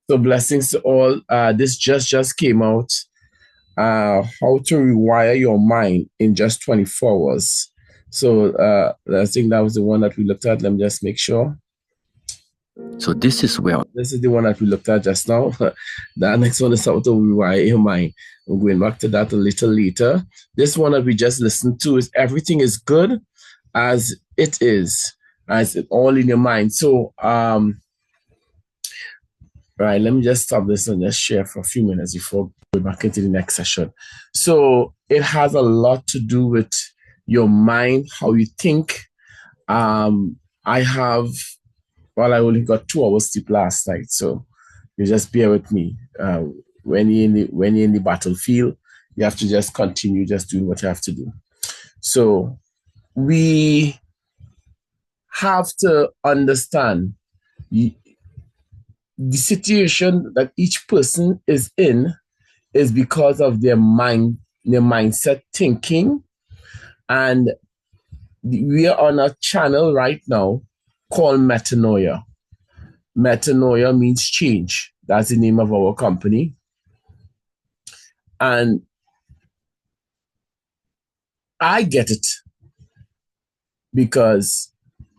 So blessings to all. This just came out. How to rewire your mind in just 24 hours. So I think that was the one that we looked at. Let me just make sure. So this is the one that we looked at just now. The next one is how to rewire your mind. I'm going back to that a little later. This one that we just listened to is everything is good as it is, as it all in your mind. So right, let me just stop this and just share for a few minutes before going back into the next session. So it has a lot to do with your mind, how you think. I only got 2 hours sleep last night, so you just bear with me. When you're in the battlefield, you have to just continue just doing what you have to do. So we have to understand the situation that each person is in is because of their mindset thinking. And we are on a channel right now called Metanoia. Metanoia means change. That's the name of our company. And I get it because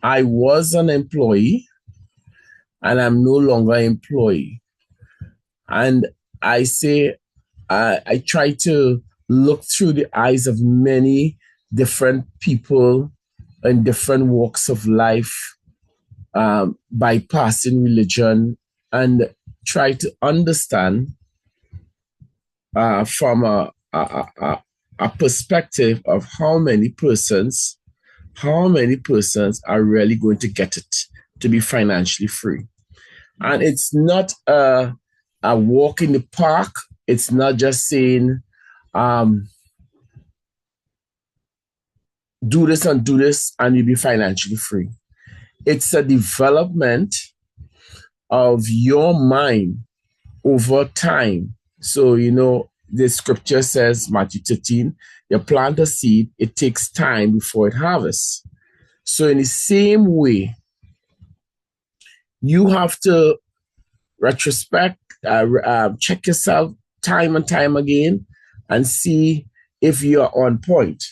I was an employee and I'm no longer an employee. And I say, I try to look through the eyes of many different people in different walks of life, bypassing religion, and try to understand from a perspective of how many persons are really going to get it to be financially free. And it's not a walk in the park. It's not just saying, do this and you'll be financially free. It's a development of your mind over time. So, the scripture says, Matthew 13, you plant a seed, it takes time before it harvests. So in the same way, you have to retrospect, check yourself time and time again and see if you are on point.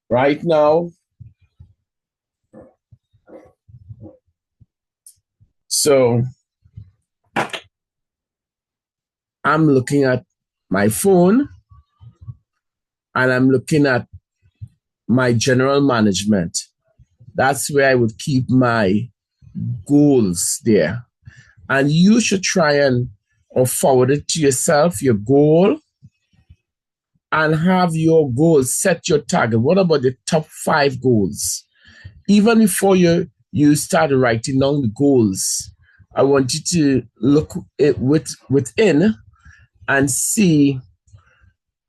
Right now, so I'm looking at my phone and I'm looking at my general management. That's where I would keep my goals there. And you should try and forward it to yourself, your goal, and have your goals, set your target. What about the top 5 goals? Even before you start writing down the goals, I want you to look it within and see,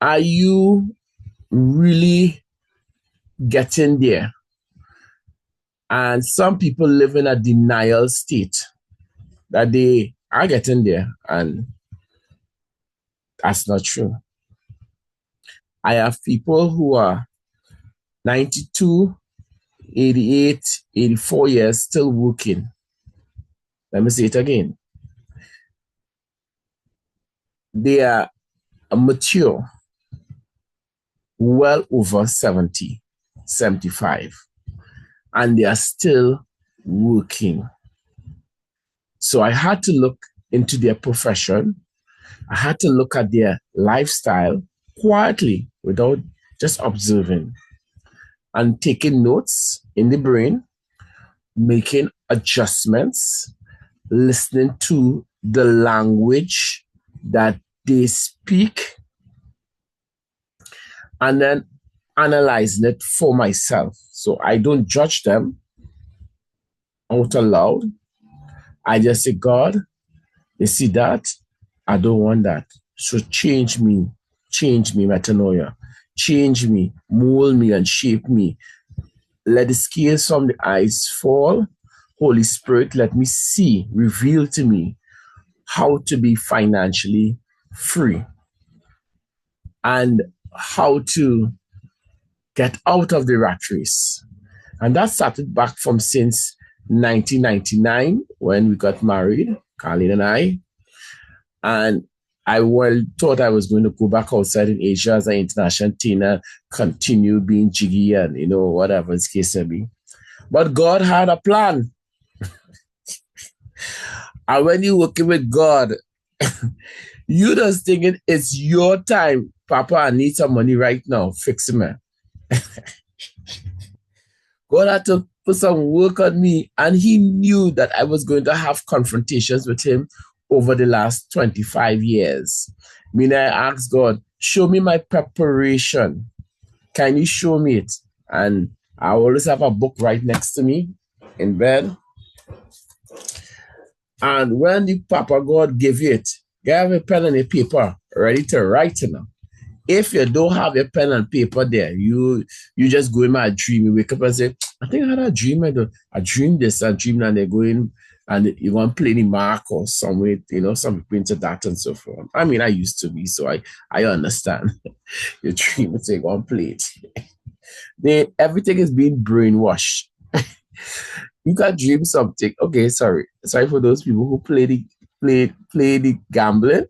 are you really getting there? And some people live in a denial state that they are getting there, and that's not true. I have people who are 92, 88, 84 years still working. Let me say it again. They are mature, well over 70, 75, and they are still working. So I had to look into their profession. I had to look at their lifestyle quietly without just observing and taking notes in the brain, making adjustments, listening to the language that they speak, and then analyzing it for myself. So I don't judge them out loud. I just say, God, you see that? I don't want that. So change me, Metanoia. Change me, mold me, and shape me. Let the scales from the eyes fall. Holy Spirit, let me see, reveal to me how to be financially free and how to get out of the rat race. And that started back from since 1999 when we got married, Carlene and I. And I thought I was going to go back outside in Asia as an international trainer, continue being jiggy and, whatever the case may be. But God had a plan. And when you're working with God, you just thinking it's your time. Papa, I need some money right now. Fix it, man. God had to put some work on me, and he knew that I was going to have confrontations with him over the last 25 years. I asked God, show me my preparation. Can you show me it? And I always have a book right next to me in bed. And when the Papa God give you it, have a pen and a paper ready to write it now. If you don't have your pen and paper there, you just go in my dream. You wake up and say, I think I had a dream. I dreamed this, I dreamed, and they go in and you want to play the mark or some way, some people into that and so forth. I mean, I used to be, so I understand. Your dream and say, go and play it. Everything is being brainwashed. You can dream something. Okay, sorry for those people who play the gambling,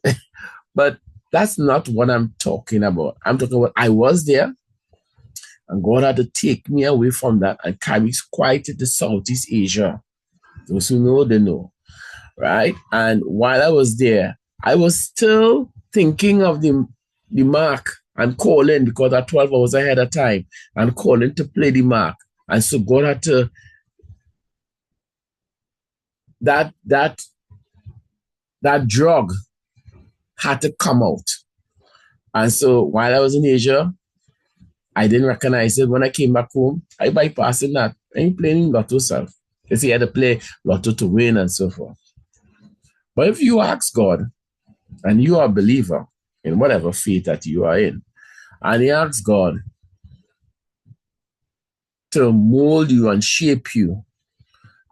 but that's not what I'm talking about. I'm talking about I was there, and God had to take me away from that and carry me quite to Southeast Asia. Those who know, they know, right? And while I was there, I was still thinking of the mark and calling, because at 12 hours ahead of time, and calling to play the mark. And so God had to that drug had to come out. And so while I was in Asia, I didn't recognize it. When I came back home, I bypassed that. I ain't playing lotto self. Because he had to play lotto to win and so forth. But if you ask God, and you are a believer in whatever faith that you are in, and you ask God to mold you and shape you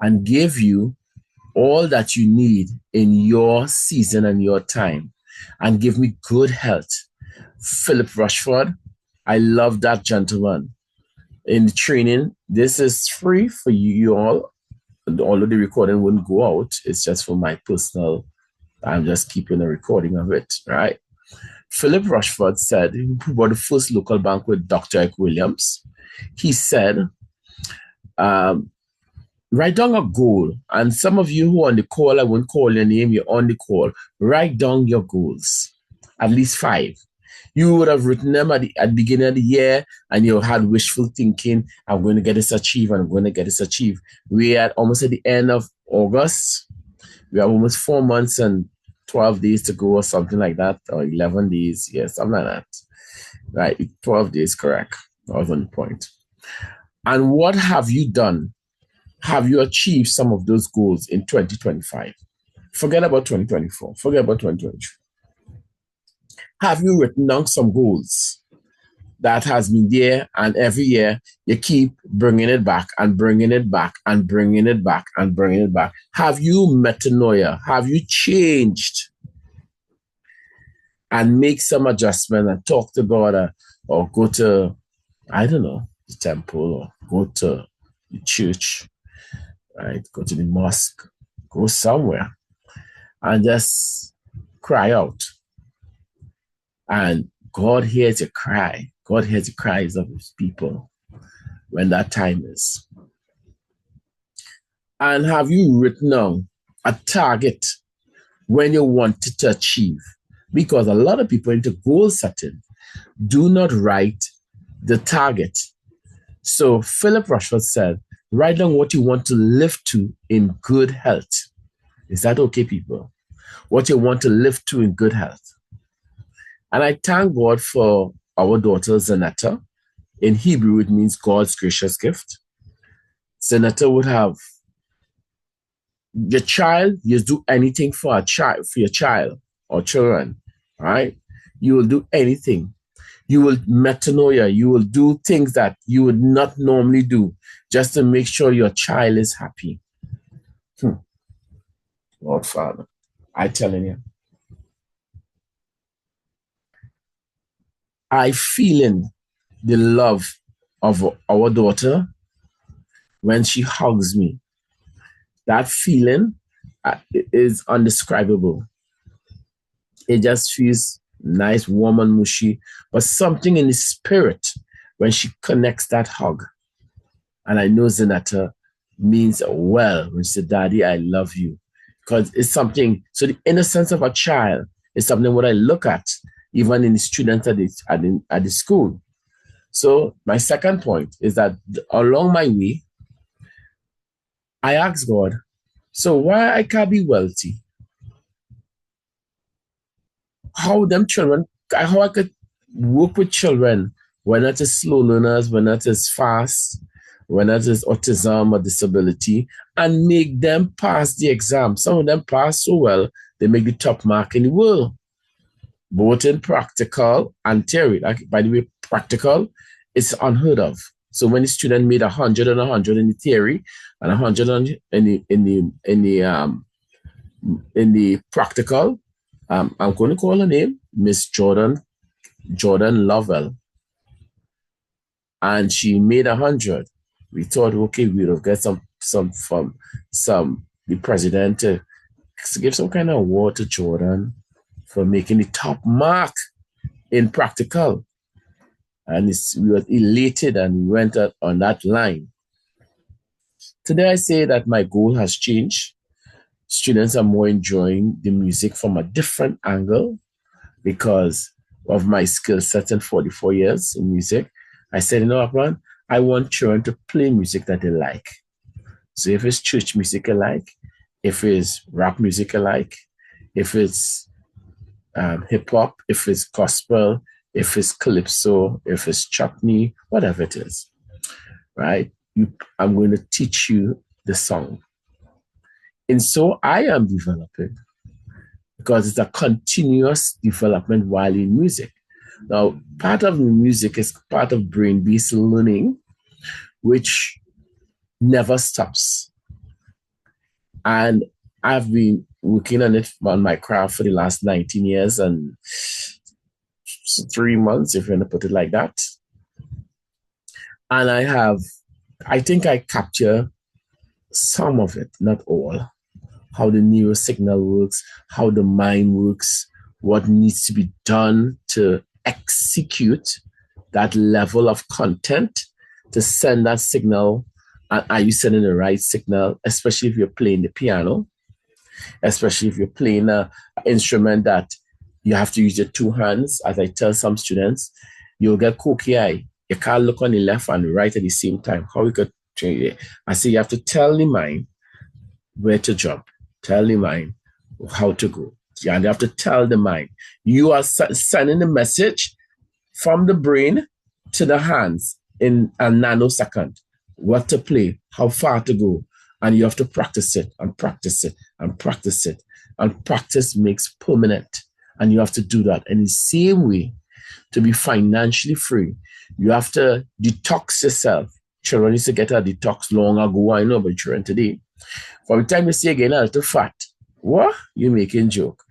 and give you all that you need in your season and your time, and give me good health. Philip Rushford, I love that gentleman. In the training, this is free for you all. Although the recording wouldn't go out, it's just for my personal, I'm just keeping a recording of it, right? Philip Rushford said, who bought the first local bank with Dr. Eric Williams, he said, write down a goal. And some of you who are on the call, I won't call your name, you're on the call. Write down your goals, at least 5. You would have written them at the beginning of the year, and you had wishful thinking, I'm going to get this achieved, I'm going to get this achieved. We are almost at the end of August. We have almost 4 months and 12 days to go, or something like that, or 11 days, yes, something like that. Right, 12 days, correct. I was on point. And what have you done? Have you achieved some of those goals in 2025? Forget about 2024. Forget about 2023. Have you written down some goals that has been there, and every year you keep bringing it back and bringing it back and bringing it back and bringing it back? Have you metanoia? Have you changed and make some adjustment and talk to God, or go to, I don't know, the temple, or go to the church, right? Go to the mosque, go somewhere and just cry out. And God hears your cry. God hears the cries of his people when that time is. And have you written down a target when you want to achieve? Because a lot of people into goal setting do not write the target. So Philip Rushford said, write down what you want to live to in good health. Is that okay, people? What you want to live to in good health. And I thank God for our daughter, Zanetta. In Hebrew, it means God's gracious gift. Zanetta would have your child, you do anything for your child or children, right? You will do anything. You will metanoia. You will do things that you would not normally do just to make sure your child is happy. Lord Father, I'm telling you. I feeling the love of our daughter when she hugs me. That feeling is indescribable. It just feels nice, warm, and mushy, but something in the spirit when she connects that hug. And I know Zanetta means well when she said, Daddy, I love you. Because it's something, so the innocence of a child is something what I look at, even in the students at the school. So my second point is that along my way, I asked God, so why I can't be wealthy? How them children, how I could work with children when it is slow learners, when it is fast, when it is autism or disability, and make them pass the exam. Some of them pass so well, they make the top mark in the world, both in practical and theory. Like, by the way, practical is unheard of. So when the student made 100 and 100 in the theory and 100 in the practical, I'm going to call her name Miss Jordan Lovell, and she made 100. We thought, okay, we'll get some from the president to give some kind of award to Jordan for making the top mark in practical. And we were elated and we went on that line. Today I say that my goal has changed. Students are more enjoying the music from a different angle because of my skill set in 44 years in music. I said, you know what, man? I want children to play music that they like. So if it's church music I like, if it's rap music I like, if it's hip hop, if it's gospel, if it's calypso, if it's chutney, whatever it is, right? I'm going to teach you the song. And so I am developing because it's a continuous development while in music. Now, part of the music is part of brain-based learning, which never stops. And I've been working on my craft for the last 19 years and 3 months, if you want to put it like that. And I think I capture some of it, not all. How the neurosignal works, how the mind works, what needs to be done to execute that level of content to send that signal. And are you sending the right signal, especially if you're playing the piano, especially if you're playing an instrument that you have to use your two hands. As I tell some students, you'll get cookie eye. You can't look on the left and the right at the same time. How you could change it? I say you have to tell the mind where to jump, tell the mind how to go. And you have to tell the mind. You are sending the message from the brain to the hands in a nanosecond. What to play, how far to go. And you have to practice it and practice it and practice it. And practice makes permanent. And you have to do that. In the same way, to be financially free, you have to detox yourself. Children used to get a detox long ago, I know, but children today. From the time you see again a little fat, what? You making joke.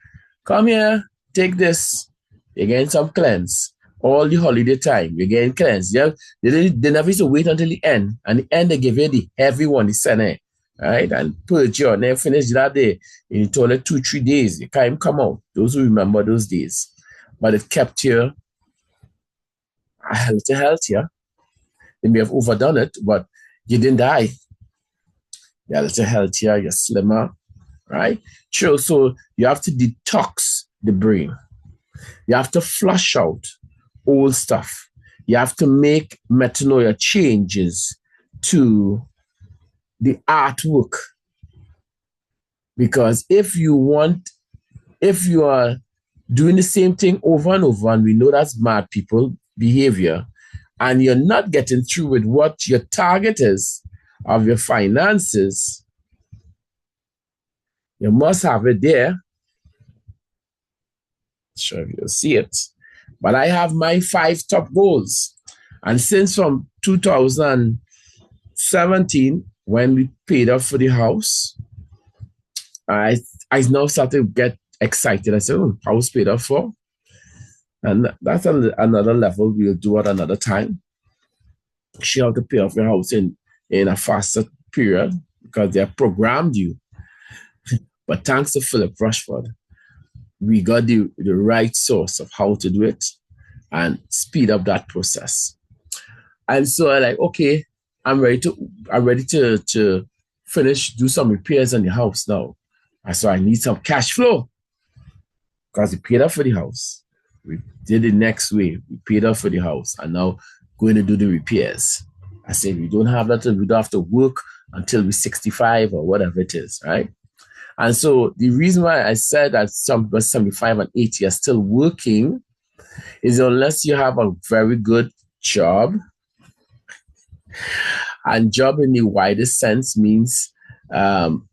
Come here, take this. You're getting some cleanse. All the holiday time, you're getting cleansed. Yeah? They never used to wait until the end. And the end, they give you the heavy one, the center. Right? And purge you and then finish that day. In the toilet 2-3 days. You can't even come out. Those who remember those days. But it kept you a little healthier. They may have overdone it, but you didn't die. You're a little healthier, you're slimmer, right? Sure, so you have to detox the brain. You have to flush out old stuff. You have to make metanoia changes to the artwork. Because if you are doing the same thing over and over, and we know that's mad people behavior, and you're not getting through with what your target is of your finances, you must have it there. Sure, you'll see it. But I have my 5 top goals. And since from 2017, when we paid off for the house, I now started to get excited. I said, oh, house paid off for? And that's another level we'll do at another time. You have to pay off your house in a faster period because they have programmed you. But thanks to Philip Rushford, we got the right source of how to do it and speed up that process. And so I like, okay, I'm ready to finish, do some repairs on the house now. And so I need some cash flow because we paid up for the house. We did it next way. We paid up for the house and now going to do the repairs. I said, we don't have that, we don't have to work until we're 65 or whatever it is, right? And so the reason why I said that some people 75 and 80 are still working is unless you have a very good job, and job in the widest sense means in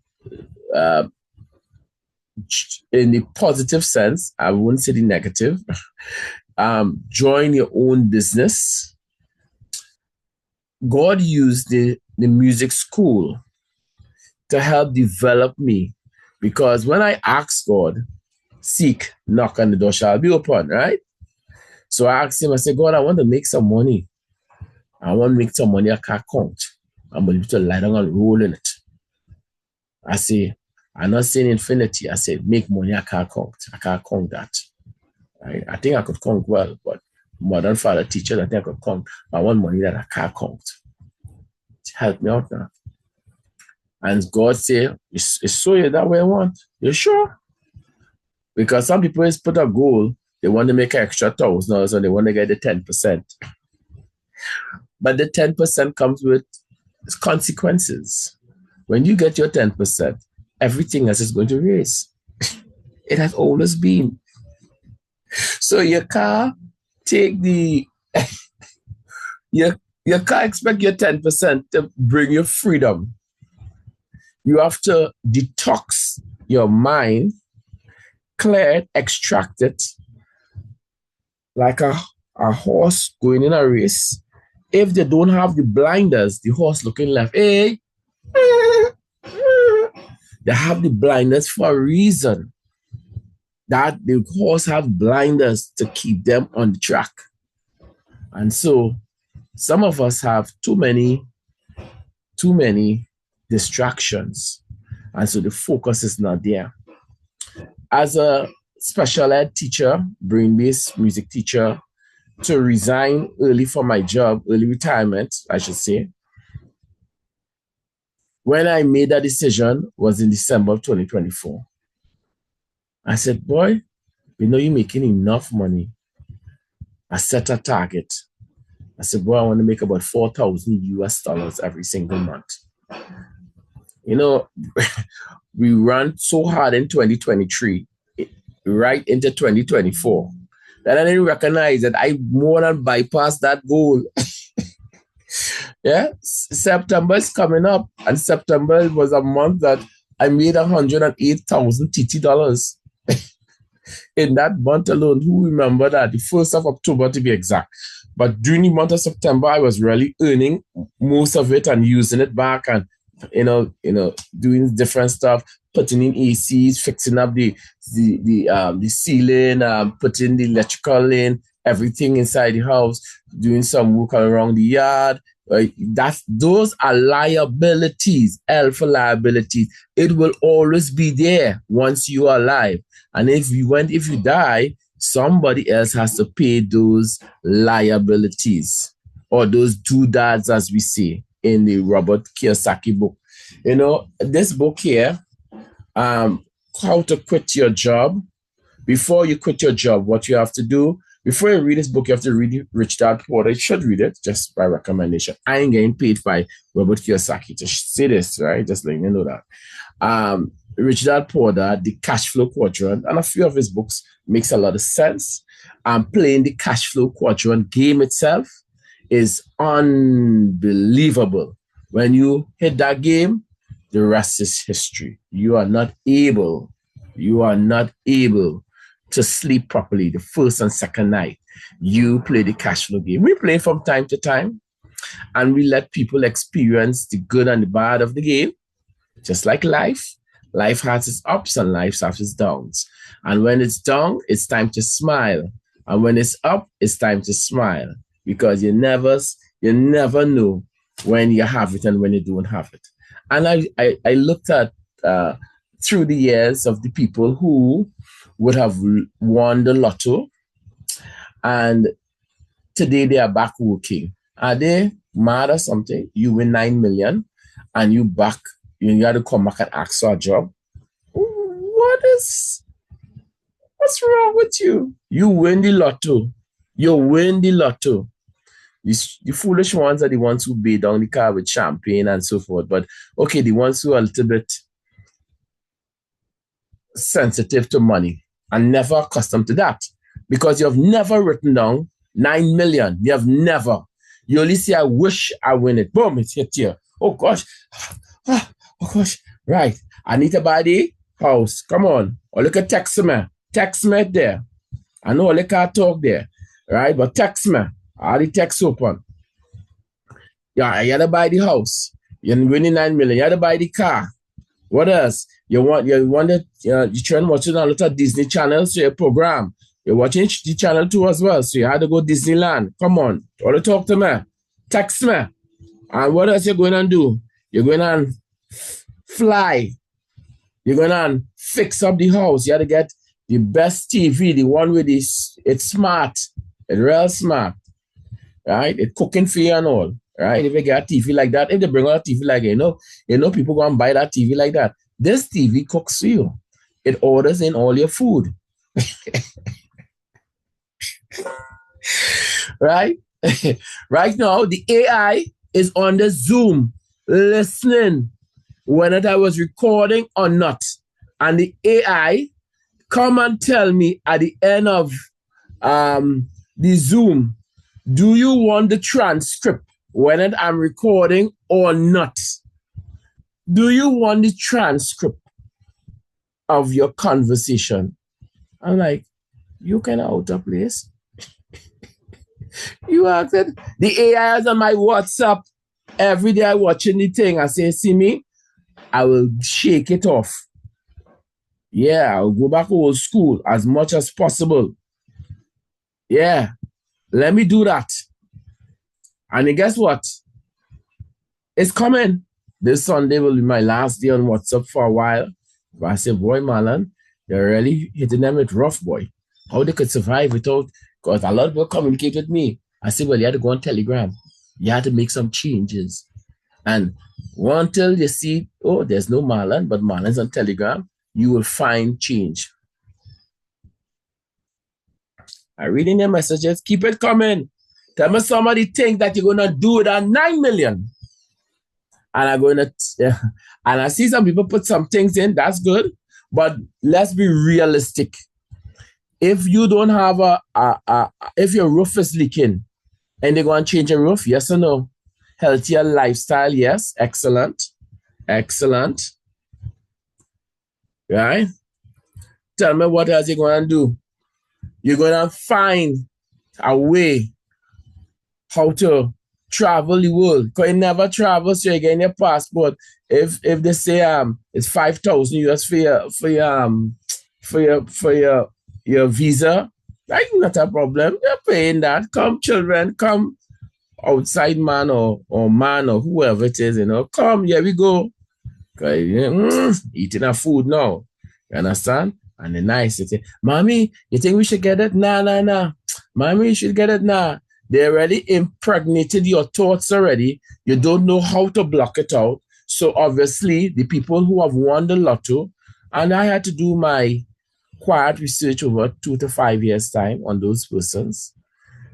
the positive sense, I wouldn't say the negative, join your own business. God used the music school to help develop me, because when I asked God, seek, knock, and the door shall be open, right? So I asked him, I said, God, I want to make some money. I want to make some money I can't count. I'm going to lie down and roll in it. I say, I'm not saying infinity. I said, make money I can't count. I can't count that. Right? I think I could count well, but modern father teachers, I think I could count. I want money that I can't count. Help me out now. And God say, it's so you that way I want. You sure? Because some people is put a goal, they want to make an extra $1,000 and they want to get the 10%. But the 10% comes with consequences. When you get your 10%, everything else is going to raise. It has always been. So your car take the your car expect your 10% to bring you freedom. You have to detox your mind, clear it, extract it, like a horse going in a race. If they don't have the blinders, the horse looking left, hey, they have the blinders for a reason. That the horse have blinders to keep them on the track. And so some of us have too many distractions. And so the focus is not there. As a special ed teacher, brain-based music teacher, to resign early from my job, early retirement, I should say, when I made that decision was in December of 2024. I said, boy, you know you're making enough money. I set a target. I said, boy, I want to make about $4,000 every single month. You know, we ran so hard in 2023, right into 2024, that I didn't recognize that I more than bypassed that goal. Yeah, September is coming up, and September was a month that I made $108,000 TT. In that month alone, who remember that? The 1st of October to be exact. But during the month of September, I was really earning most of it and using it back and, doing different stuff, putting in ACs, fixing up the ceiling, putting the electrical in, everything inside the house, doing some work around the yard. Those are liabilities, L for liabilities. It will always be there once you are alive. And if you die, somebody else has to pay those liabilities, or those doodads, as we say in the Robert Kiyosaki book. You know, this book here, How to Quit Your Job. Before you quit your job, what you have to do, before you read this book, you have to read Rich Dad Poor Dad. You should read it just by recommendation. I ain't getting paid by Robert Kiyosaki to say this, right? Just letting you know that. Rich Dad Poor Dad, the cash flow quadrant, and a few of his books makes a lot of sense. Playing the cash flow quadrant game itself is unbelievable. When you hit that game, the rest is history. You are not able to sleep properly the first and second night. You play the cash flow game. We play from time to time, and we let people experience the good and the bad of the game. Just like life. Life has its ups and life has its downs. And when it's down, it's time to smile. And when it's up, it's time to smile. Because you never know when you have it and when you don't have it. And I looked at through the years of the people who would have won the lotto and today they are back working. Are they mad or something? You win 9 million and you got to come back and ask for a job. What's wrong with you? You win the lotto. You win the lotto. The foolish ones are the ones who bathe down the car with champagne and so forth. But okay, the ones who are a little bit sensitive to money and never accustomed to that because you've never written down 9 million. You have never. You only say, I wish I win it. Boom, it's hit here. Oh gosh. Oh gosh. Right. I need to buy the house. Come on. Or look at text me. Text me there. I know I can't talk there. Right? But text me. I have the text open. Yeah, you gotta buy the house. You're winning 9 million. You gotta buy the car. What else? You're trying to watch a lot of Disney channels, so your program. You're watching the channel 2 as well. So you had to go Disneyland. Come on. Want to talk to me? Text me. And what else you're going to do? You're going to fly. You're going to fix up the house. You have to get the best TV, the one with it's smart. It's real smart. Right? It's cooking for you and all. Right? If you get a TV like that, if they bring out a TV like that, you know people go and buy that TV like that. This TV cooks for you. It orders in all your food. Right? Right now, the AI is on the Zoom listening whether I was recording or not. And the AI come and tell me at the end of the Zoom, do you want the transcript whether I'm recording or not? Do you want the transcript of your conversation? I'm like, you kind of out of place. You asked it. The AI is on my WhatsApp. Every day I watching the thing. I say, see me? I will shake it off. Yeah, I'll go back to old school as much as possible. Yeah, let me do that. And guess what? It's coming. This Sunday will be my last day on WhatsApp for a while. But I said, boy, Marlon, they're really hitting them with rough, boy. How they could survive without, because a lot of people communicate with me. I said, well, you had to go on Telegram. You had to make some changes. And until you see, oh, there's no Marlon, but Marlon's on Telegram, you will find change. I'm reading your messages. Keep it coming. Tell me somebody think that you're going to do it at 9 million. And I'm going to, and I see some people put some things in. That's good. But let's be realistic. If you don't have if your roof is leaking and they're going to change your roof, yes or no? Healthier lifestyle, yes. Excellent. Excellent. Right? Tell me what else you're going to do. You're going to find a way how to travel the world. Because you never travel, so you're getting your passport. If they say it's 5,000 US for your visa, that's not a problem. You're paying that. Come, children, come, outside man or man or whoever it is, come, here we go. Eating our food now. You understand? And the nice, you say, Mommy, you think we should get it? Nah. Mommy, you should get it? Nah. They already impregnated your thoughts already. You don't know how to block it out. So obviously, the people who have won the lotto, and I had to do my quiet research over 2 to 5 years' time on those persons,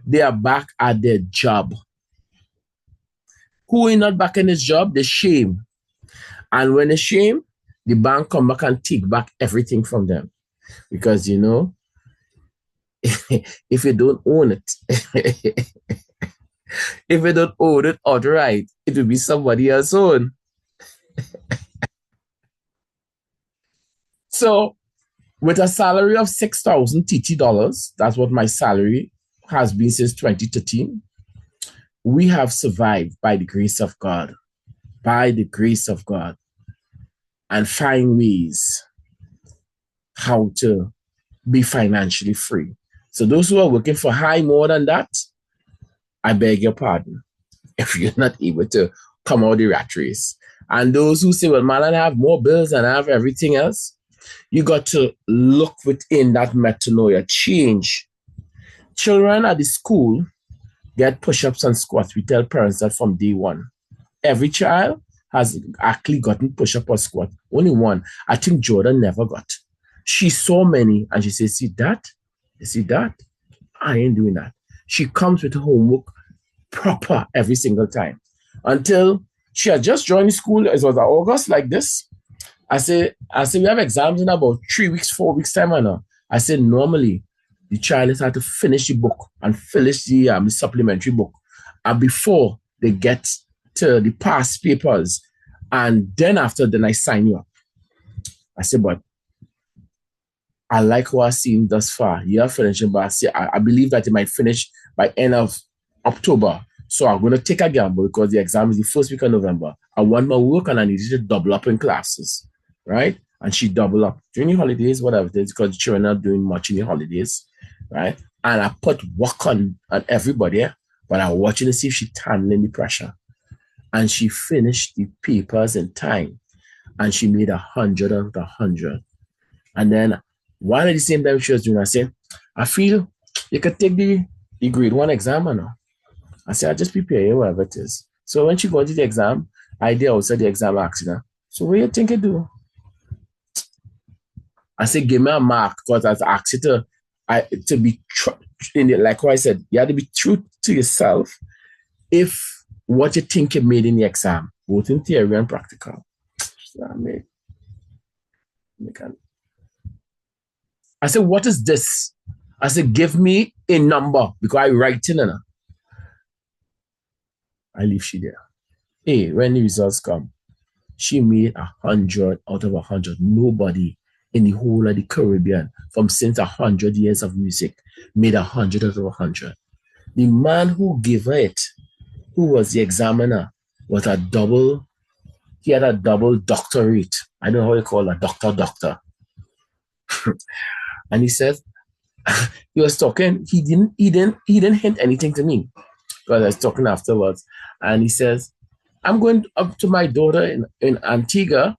they are back at their job. Who is not back in his job? The shame. And when they shame, the bank come back and take back everything from them. Because, if you don't own it, if you don't own it outright, it will be somebody else's own. So, with a salary of $6,000 TT, that's what my salary has been since 2013, we have survived by the grace of God. By the grace of God. And find ways how to be financially free. So those who are working for high more than that, I beg your pardon if you're not able to come out of the rat race. And those who say, well, man, I have more bills and I have everything else, you got to look within that metanoia, change. Children at the school get push-ups and squats. We tell parents that from day one. Every child has actually gotten push-up or squat. Only one. I think Jordan never got. She saw many and she says, see that? You see that? I ain't doing that. She comes with her homework proper every single time. Until she had just joined school. It was August like this. I say, we have exams in about 3 weeks, 4 weeks time. I said, normally, the child has had to finish the book and finish the supplementary book before they get to the past papers. And then after, then I sign you up. I said, but I like what I've seen thus far. You are finishing, but I believe that you might finish by end of October. So I'm going to take a gamble because the exam is the first week of November. I want my work and I need you to double up in classes, right? And she double up during the holidays, whatever it is, because the children are not doing much in the holidays, right? And I put work on everybody, but I'm watching to see if she's handling the pressure. And she finished the papers in time, and she made 100 out of 100. And then while at the same time she was doing, I said, I feel you could take the grade 1 exam or no. I said, I'll just prepare you, whatever it is. So when she got to the exam, I did also the exam asking her, so what do you think you do? I said, give me a mark, because I asked you to be, like what I said, you have to be true to yourself if what you think you made in the exam, both in theory and practical. I said, what is this? I said, give me a number, because I write in it. I leave she there. Hey, when the results come, she made 100 out of 100. Nobody in the whole of the Caribbean from since 100 years of music made 100 out of 100. The man who gave her it, who was the examiner, was he had a double doctorate. I don't know how you call a doctor. And he said, he was talking, he didn't hint anything to me, because I was talking afterwards. And he says, I'm going up to my daughter in Antigua,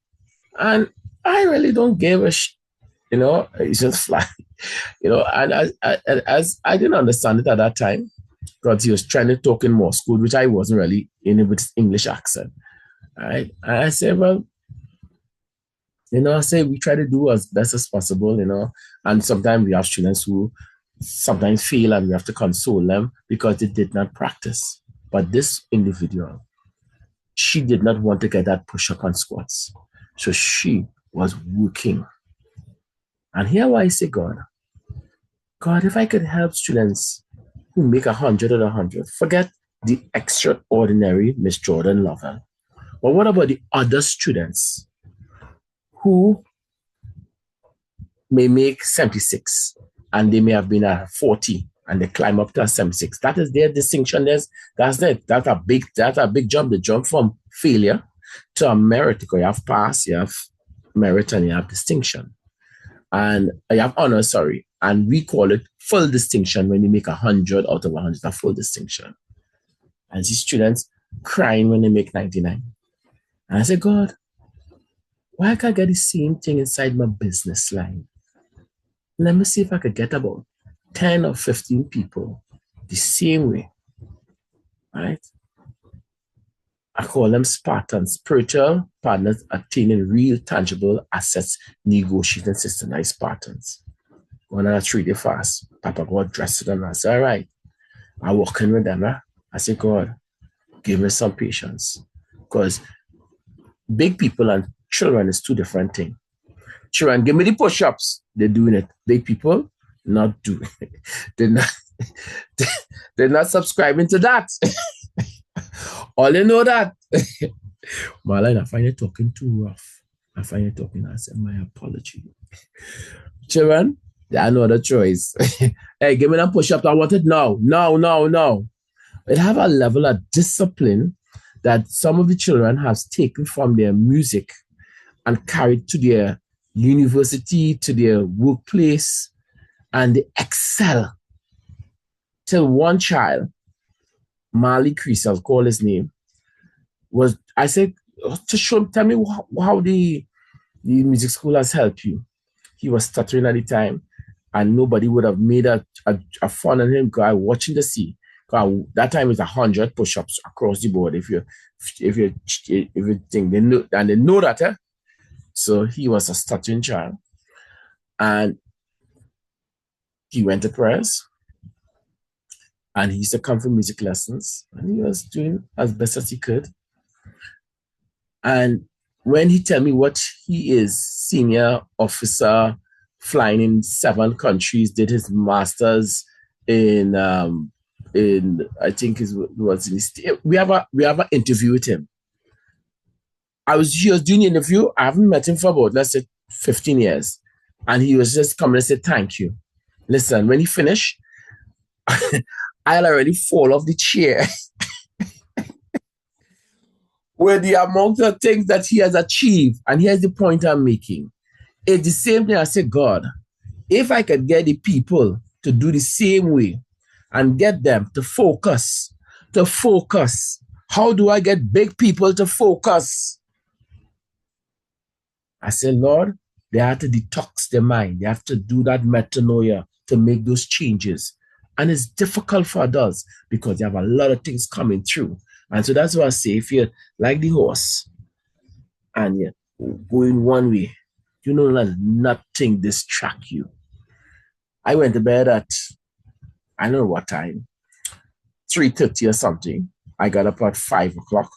and I really don't give a it's just fly. And as I didn't understand it at that time, because he was trying to talk in more school, which I wasn't really in with his English accent. Right? And I said, well, I say we try to do as best as possible, and sometimes we have students who sometimes fail and we have to console them because they did not practice. But this individual, she did not want to get that push-up and squats. So she was working. And here why I say, God, if I could help students who make 100 out of 100, forget the extraordinary Miss Jordan Lovell. But what about the other students who may make 76 and they may have been at 40 and they climb up to a 76? That is their distinction. That's it. That's a big jump. They jump from failure to a merit, because you have pass, you have merit, and you have distinction. And you have honor, sorry. And we call it full distinction when you make 100 out of 100, a full distinction. And these students crying when they make 99. And I say, God, why can't I get the same thing inside my business line? Let me see if I could get about 10 or 15 people the same way, right? I call them Spartans, spiritual partners attaining real tangible assets, negotiating system, like Spartans. Going on a 3-day fast, Papa God dressed them. I said, all right, I'm working with them. I said, God, give me some patience. Because big people and children is two different things. Children, give me the push-ups. They're doing it. Big people, not doing it. They're not subscribing to that. All you know that. Marlene, I find you talking too rough. I said, my apology. Children, there are no other choice. Hey, give me that push-up. I want it now. No. It have a level of discipline that some of the children have taken from their music and carried to their university, to their workplace, and they excel. Till one child, Marley Crease, I'll call his name, I said, to show him, tell me how the music school has helped you. He was stuttering at the time, and nobody would have made a fun on him because I watching the see. That time is 100 push-ups across the board. If you think they know, and they know that, so he was a stuttering child, and he went to prayers, and he used to come for music lessons, and he was doing as best as he could. And when he tell me what he is, senior officer, flying in 7 countries, did his masters in I think it was in the, we have an interview with him. He was doing the interview. I haven't met him for about, let's say, 15 years. And he was just coming and said, thank you. Listen, when he finished, I'll already fall off the chair with the amount of things that he has achieved. And here's the point I'm making. It's the same thing I said, God, if I could get the people to do the same way and get them to focus. How do I get big people to focus? I said, Lord, they have to detox their mind. They have to do that metanoia to make those changes. And it's difficult for adults because they have a lot of things coming through. And so that's why I say, if you're like the horse and you're going one way, you know, let nothing distract you. I went to bed at, I don't know what time, 3:30 or something. I got up at 5 o'clock,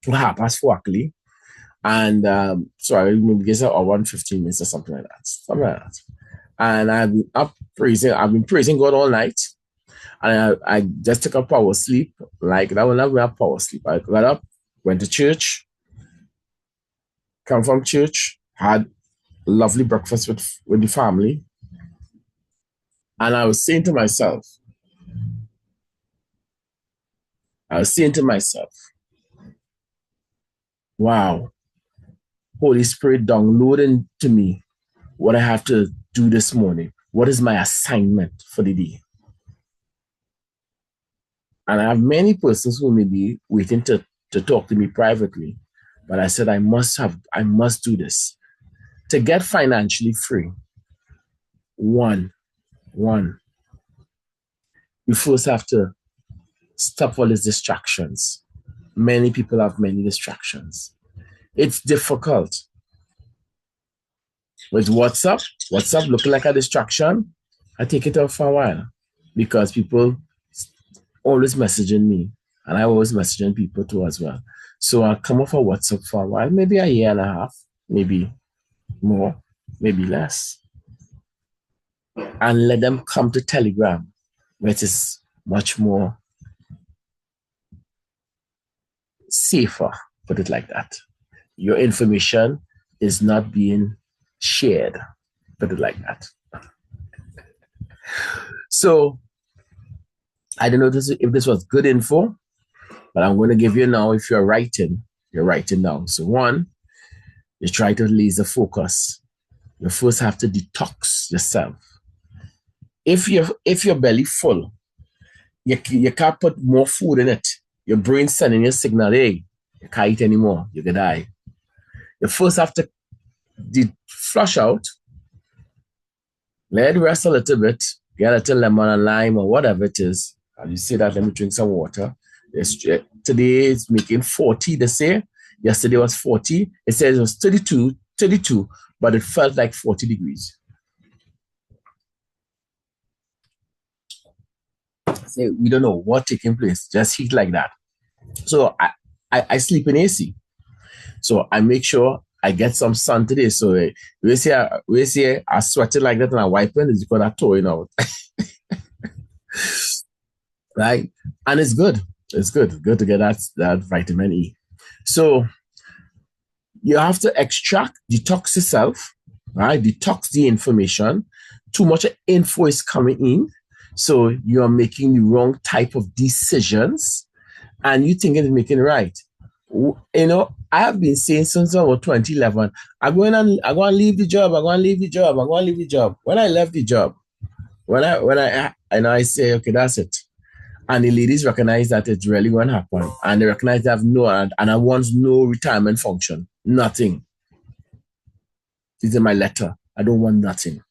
4:30 actually. And so I guess 1:15 minutes or something like that. And I've been up praising. I've been praising God all night. And I just took a power sleep. Like that will not be a power sleep. I got up, went to church, come from church, had a lovely breakfast with the family. And I was saying to myself, wow, Holy Spirit downloading to me what I have to do this morning. What is my assignment for the day? And I have many persons who may be waiting to talk to me privately. But I said, I must do this. To get financially free, one, you first have to stop all these distractions. Many people have many distractions. It's difficult. With WhatsApp looking like a distraction, I take it off for a while because people always messaging me and I always messaging people too as well. So I'll come off of WhatsApp for a while, maybe a year and a half, maybe more, maybe less. And let them come to Telegram, which is much more safer, put it like that. Your information is not being shared, put it like that. So I don't know if this was good info, but I'm going to give you now, if you're writing down. So one, you try to laser focus. You first have to detox yourself. If your belly full, you can't put more food in it. Your brain sending you a signal, hey, you can't eat anymore, you can die. You first have to flush out, let it rest a little bit, get a little lemon and lime or whatever it is. And you say that, let me drink some water. Today it's making 40, they say. Yesterday was 40. It says it was 32, but it felt like 40 degrees. So we don't know what's taking place, just heat like that. So I sleep in AC. So I make sure I get some sun today. So we say I sweated like that and I wipe it, it's because I tore it out. Right? And it's good. It's good to get that vitamin E. So you have to detox yourself, right? Detox the information. Too much info is coming in. So you're making the wrong type of decisions and you think it's making it right. You know, I have been saying since about 2011, I'm going to leave the job. When I left the job, I say, okay, that's it. And the ladies recognize that it's really going to happen. And they recognize they have and I want no retirement function. Nothing. It's in my letter. I don't want nothing.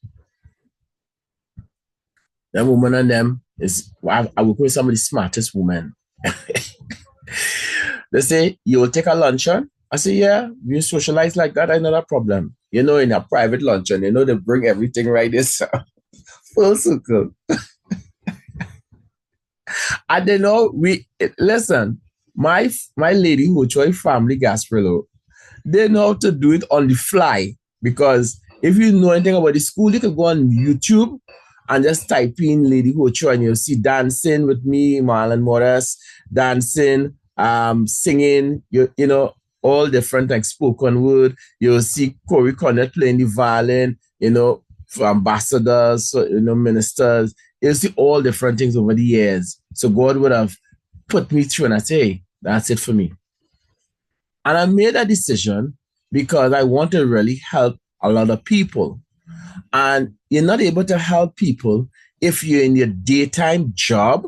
That woman and them is, I will call some of the smartest women. They say, you will take a luncheon? I say, yeah, we socialize like that, another problem. You know, in a private luncheon, you know, they bring everything right this full circle. And they know listen, my lady who joined family Gasparilla, they know how to do it on the fly. Because if you know anything about the school, you can go on YouTube and just type in Lady Hocho and you'll see dancing with me, Marlon Morris, dancing, singing, you know, all different like spoken word. You'll see Corey Connett playing the violin, you know, for ambassadors, you know, ministers. You'll see all different things over the years. So God would have put me through and I say, hey, that's it for me. And I made a decision because I want to really help a lot of people. And you're not able to help people if you're in your daytime job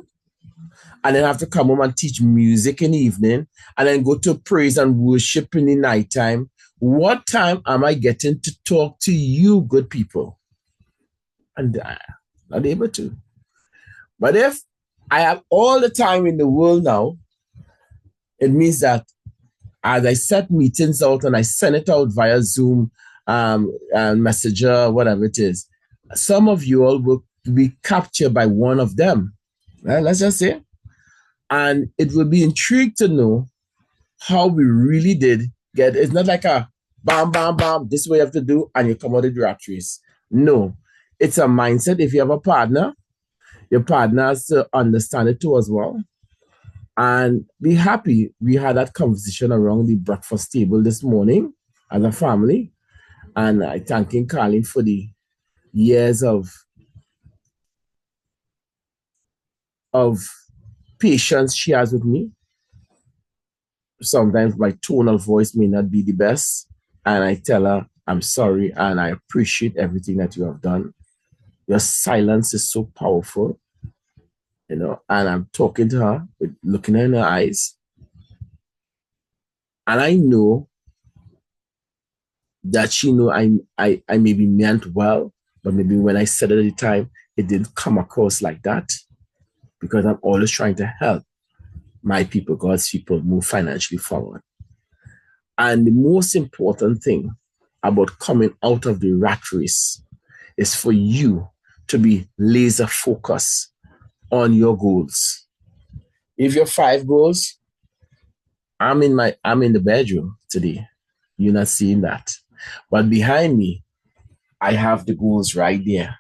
and then have to come home and teach music in the evening and then go to praise and worship in the nighttime. What time am I getting to talk to you, good people? And I'm not able to. But if I have all the time in the world now, it means that as I set meetings out and I send it out via Zoom, and Messenger, whatever it is, some of you all will be captured by one of them. Right? Let's just say. And it will be intrigued to know how we really did get. It's not like a bam, bam, bam, this is what you have to do, and you come out of the rat race. No, it's a mindset. If you have a partner, your partner has to understand it too as well. And be happy. We had that conversation around the breakfast table this morning as a family. And I thanking Carlin for the years of patience she has with me. Sometimes my tone of voice may not be the best. And I tell her, I'm sorry, and I appreciate everything that you have done. Your silence is so powerful, you know, and I'm talking to her, looking her in her eyes. And I know that she know I maybe meant well, but maybe when I said it at the time, it didn't come across like that because I'm always trying to help my people, God's people, move financially forward. And the most important thing about coming out of the rat race is for you to be laser focused on your goals. If your 5 goals, I'm in the bedroom today. You're not seeing that. But behind me, I have the goals right there.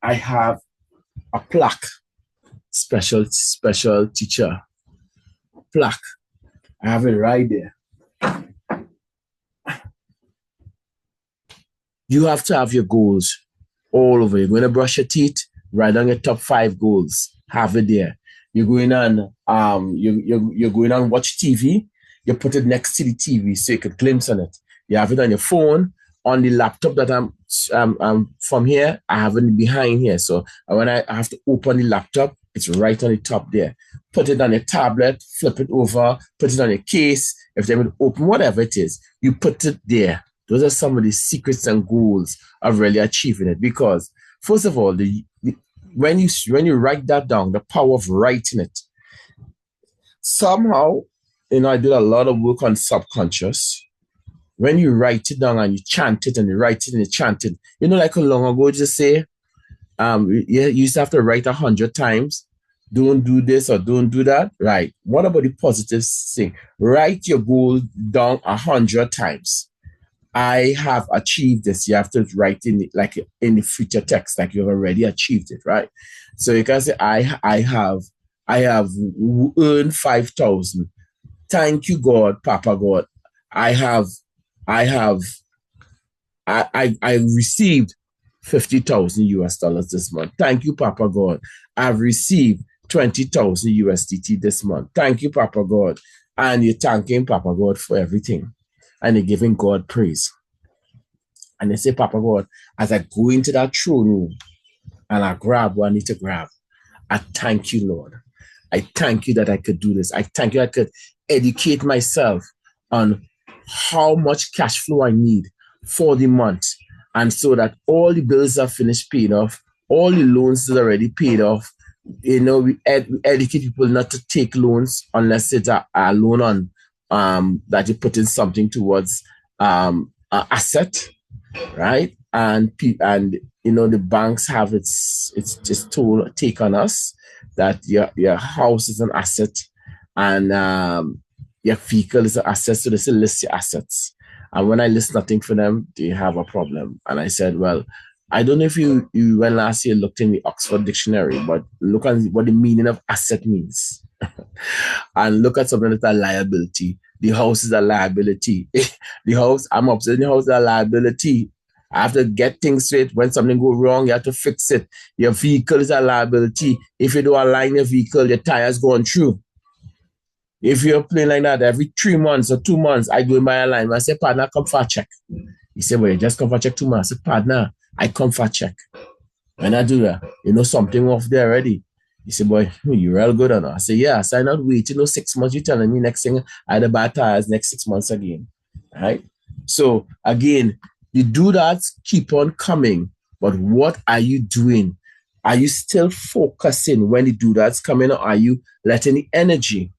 I have a plaque, special teacher plaque. I have it right there. You have to have your goals all over. You're going to brush your teeth, write down your top 5 goals. Have it there. You're going on, you're going on watch TV. You put it next to the TV so you can glimpse on it. You have it on your phone, on the laptop that I'm from here. I have it behind here. So when I have to open the laptop, it's right on the top there. Put it on your tablet, flip it over, put it on your case. If they would open, whatever it is, you put it there. Those are some of the secrets and goals of really achieving it. Because first of all, when you write that down, the power of writing it, somehow, you know, I did a lot of work on subconscious. When you write it down and you chant it and you write it and you chant it, you know, like how long ago just say, you used to have to write 100 times, don't do this or don't do that. Right. What about the positive thing? Write your goal down 100 times. I have achieved this. You have to write in the future text, like you've already achieved it, right? So you can say, I have earned 5,000. Thank you, God, Papa God. I received 50,000 US dollars this month. Thank you, Papa God. I've received 20,000 USDT this month. Thank you, Papa God. And you're thanking Papa God for everything. And you're giving God praise. And they say, Papa God, as I go into that throne room and I grab what I need to grab, I thank you, Lord. I thank you that I could do this. I thank you I could educate myself on how much cash flow I need for the month. And so that all the bills are finished paid off, all the loans are already paid off. We educate people not to take loans unless it's a loan on that you put in something towards a asset, right? And the banks have its toll take on us that your house is an asset and your vehicle is an asset, so they say list your assets. And when I list nothing for them, they have a problem. And I said, well, I don't know if you went last year looked in the Oxford Dictionary, but look at what the meaning of asset means. And look at something that's a liability. The house is a liability. The house, I'm upset, the house is a liability. I have to get things straight. When something goes wrong, you have to fix it. Your vehicle is a liability. If you don't align your vehicle, your tires going through. If you're playing like that, every 3 months or 2 months, I go in my alignment. I say, partner, come for a check. He said, well, you just come for a check 2 months. I said, partner, I come for a check. When I do that, something off there already. He said, boy, you're real good or not? I said, yeah. So I'm not waiting 6 months. You're telling me next thing I had to buy tires next 6 months again. Right? So again, the do-that's keep on coming. But what are you doing? Are you still focusing when the do-that's coming, or are you letting the energy?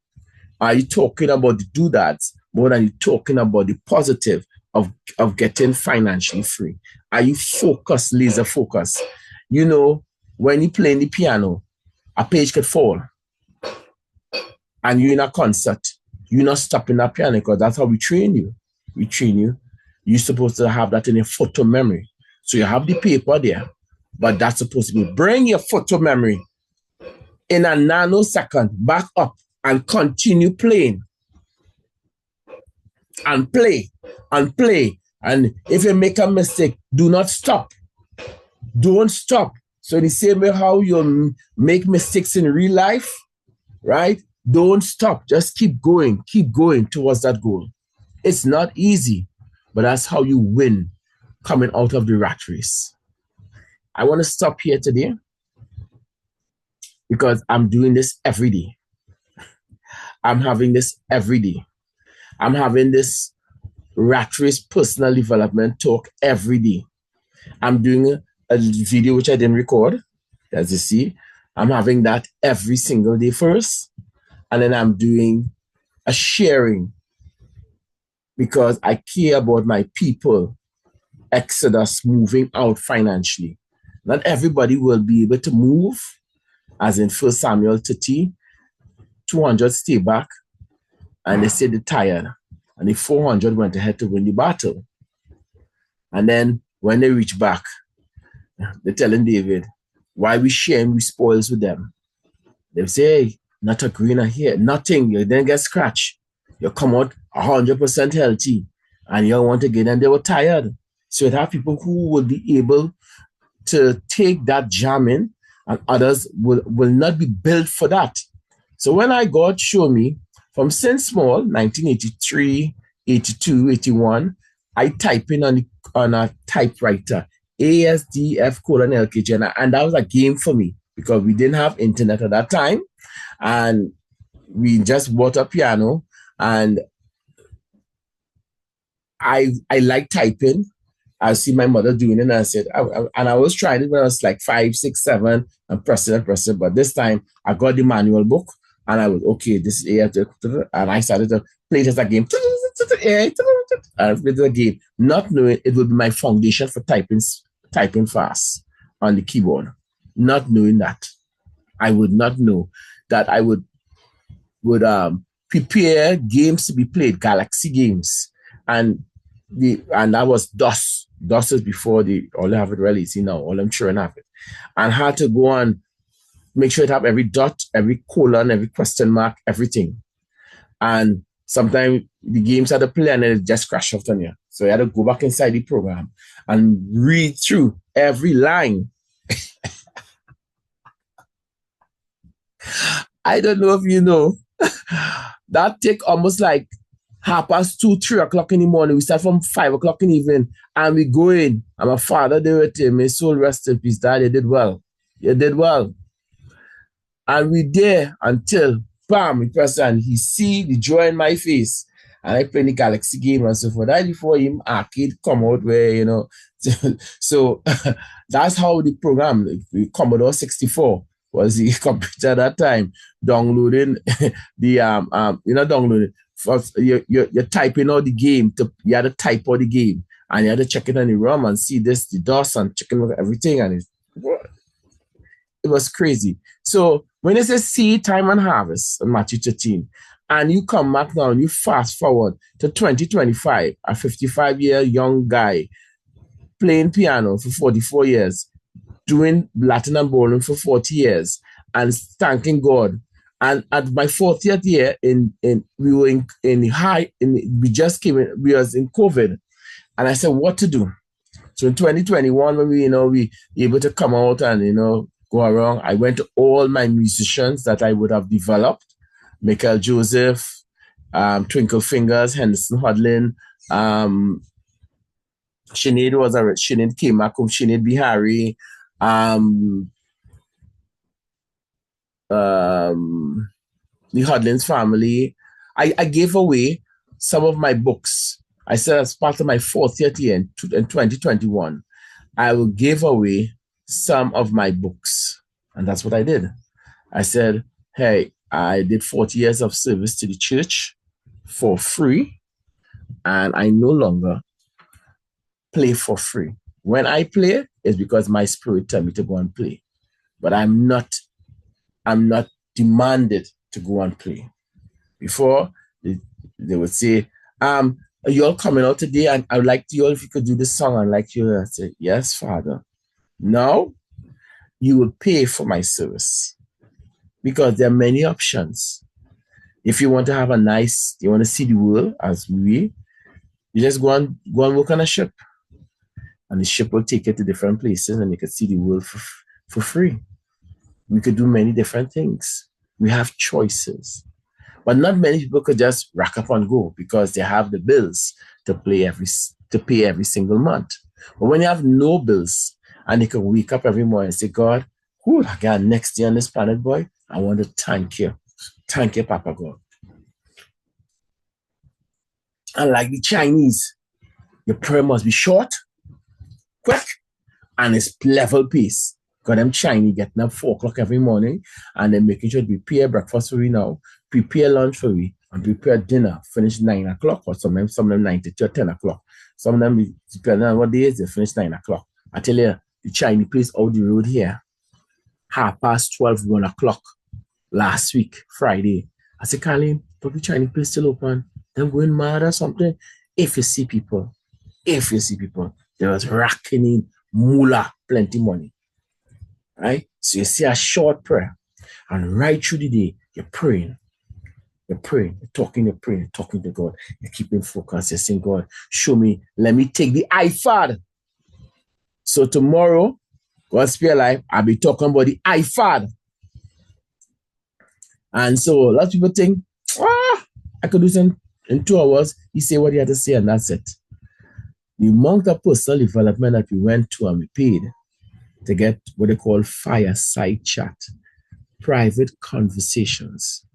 Are you talking about the do-that's more than you talking about the positive of getting financially free? Are you focused, laser focused? When you play the piano, a page could fall. And you're in a concert. You're not stopping that piano because that's how we train you. We train you. You're supposed to have that in your photo memory. So you have the paper there, but that's supposed to be bring your photo memory in a nanosecond back up and continue playing. And play and play. And if you make a mistake, do not stop. Don't stop. So the same way how you make mistakes in real life, right? Don't stop. Just keep going towards that goal. It's not easy, but that's how you win coming out of the rat race. I want to stop here today because I'm doing this every day. I'm having this every day. I'm having this rat race personal development talk every day. I'm doing a video which I didn't record, as you see. I'm having that every single day first. And then I'm doing a sharing because I care about my people, exodus, moving out financially. Not everybody will be able to move, as in 1 Samuel 30, 200 stay back, and they say they're tired. And the 400 went ahead to win the battle. And then when they reach back, they're telling David, why we share we spoils with them? They say, hey, not a green here, nothing. You didn't get scratched. You come out 100% healthy. And you want to get them. They were tired. So you have people who will be able to take that jamming, and others will not be built for that. So when God showed me, from since small, 1983, 82, 81, I type in on a typewriter, ASDF:LKG, and that was a game for me because we didn't have internet at that time, and we just bought a piano, and I like typing. I see my mother doing it, and I said, and I was trying it when I was like 5, 6, 7, and pressing, but this time I got the manual book. And I was, okay, this is A, and I started to play it as a game. And I played the game, not knowing it would be my foundation for typing fast on the keyboard. Not knowing that. I would not know that I would prepare games to be played, Galaxy games. And that was DOS. DOS is before all they have it released, all them children have it. And had to go on, make sure it have every dot, every colon, every question mark, everything. And sometimes the games had to play and then it just crash off on you. So you had to go back inside the program and read through every line. I don't know if you know. That take almost like 2:30, 3 o'clock in the morning. We start from 5 o'clock in the evening and we go in. And my father did with him. His soul rest in peace. Dad, you did well. You did well. And we there until, bam, we press and he see the joy in my face. And I play the Galaxy game and so forth. That before him arcade come out where, so that's how the program, the Commodore 64 was the computer at that time, downloading the, downloading. First, you're typing out the game, you had to type out the game and you had to check it on the ROM and see this, the DOS and checking out everything. And it was crazy. So when it says seed time and harvest in Matthew 13, and you come back now and you fast forward to 2025, a 55-year young guy playing piano for 44 years, doing Latin and bowling for 40 years, and thanking God. And at my 40th year, we were we just came in, we was in COVID, and I said, what to do? So in 2021, when we able to come out and go around, I went to all my musicians that I would have developed, Michael Joseph, Twinkle Fingers, Henderson Hodlin, Sinead came back home, Sinead Bihari, the Hodlins family. I gave away some of my books. I said as part of my 40th year in 2021, I will give away some of my books. And that's what I did. I said, hey, I did 40 years of service to the church for free, and I no longer play for free. When I play, it's because my spirit tells me to go and play. But I'm not demanded to go and play. Before, they would say, are you all coming out today? And I would like you all, if you could do this song, I'd like you. I said, yes, Father. Now, you will pay for my service because there are many options. If you want to have you want to see the world as you just go and work on a ship. And the ship will take you to different places and you can see the world for free. We could do many different things. We have choices. But not many people could just rack up and go because they have the bills to pay every single month. But when you have no bills and you can wake up every morning and say, God, who I got next day on this planet, boy? I want to thank you. Thank you, Papa God. And like the Chinese, your prayer must be short, quick, and it's level pace. Because them Chinese getting up 4 o'clock every morning and then making sure to prepare breakfast for we now, prepare lunch for we, and prepare dinner, finish 9 o'clock, or some of them 9 to 10 o'clock. Some of them, depending on what day is, they finish 9 o'clock. I tell you, the Chinese place out the road here, 12:30, 1 o'clock last week, Friday. I said, Colleen, but the Chinese place still open. They're going mad or something. If you see people, they was racking in moolah, plenty money. Right? So you see a short prayer. And right through the day, you're praying. You're talking to God. You're keeping focus. You're saying, God, show me, let me take the iPad. So tomorrow, God's Spirit Life, I'll be talking about the iPad. And so a lot of people think, I could do this in 2 hours. He say what he had to say, and that's it. The amount of personal development that we went to and we paid to get what they call fireside chat, private conversations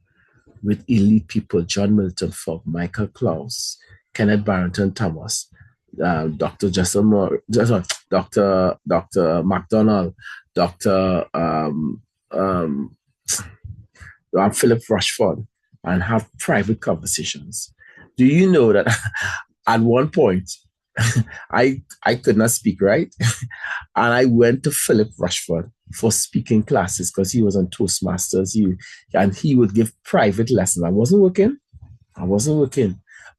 with elite people, John Milton Fogg, Michael Klaus, Kenneth Barrington Thomas, Dr. Justin Moore, Dr. McDonald, Dr. Philip Rushford, and have private conversations. Do you know that at one point, I could not speak, right? And I went to Philip Rushford for speaking classes because he was on Toastmasters. He would give private lessons. I wasn't working,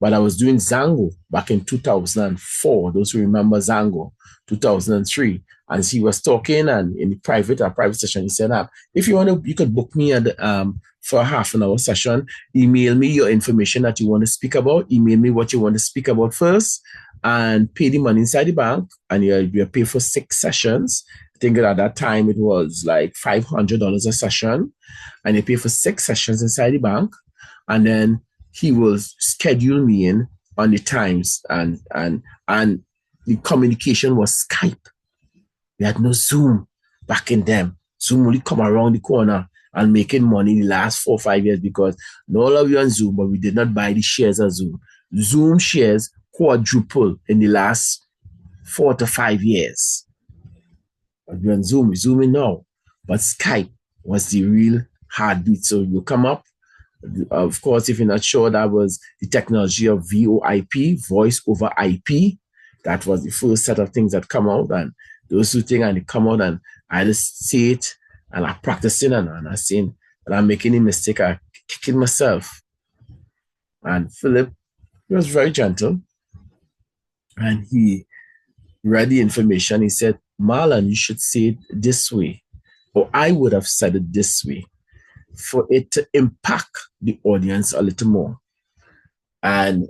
but I was doing Zango back in 2004. Those who remember Zango, 2003. And he was talking, and in a private session, he said, if you want to, you could book me for a half an hour session. Email me your information that you want to speak about. Email me what you want to speak about first, and pay the money inside the bank. And you pay for 6 sessions. I think at that time it was like $500 a session, and you pay for 6 sessions inside the bank. And then he will schedule me in on the times, and the communication was Skype. We had no Zoom back in them. Zoom only come around the corner and making money the last 4 or 5 years because not all of you on Zoom, but we did not buy the shares of Zoom. Zoom shares quadruple in the last 4 to 5 years. But we're on Zoom, we're Zooming now. But Skype was the real heartbeat. So you come up. Of course, if you're not sure, that was the technology of VoIP, voice over IP. That was the first set of things that come out. And those two things, and they come out, and I just see it, and I'm practicing, and I'm saying, and I'm making a mistake, I'm kicking myself. And Philip, he was very gentle, and he read the information. He said, Marlon, you should say it this way, or I would have said it this way, for it to impact the audience a little more. And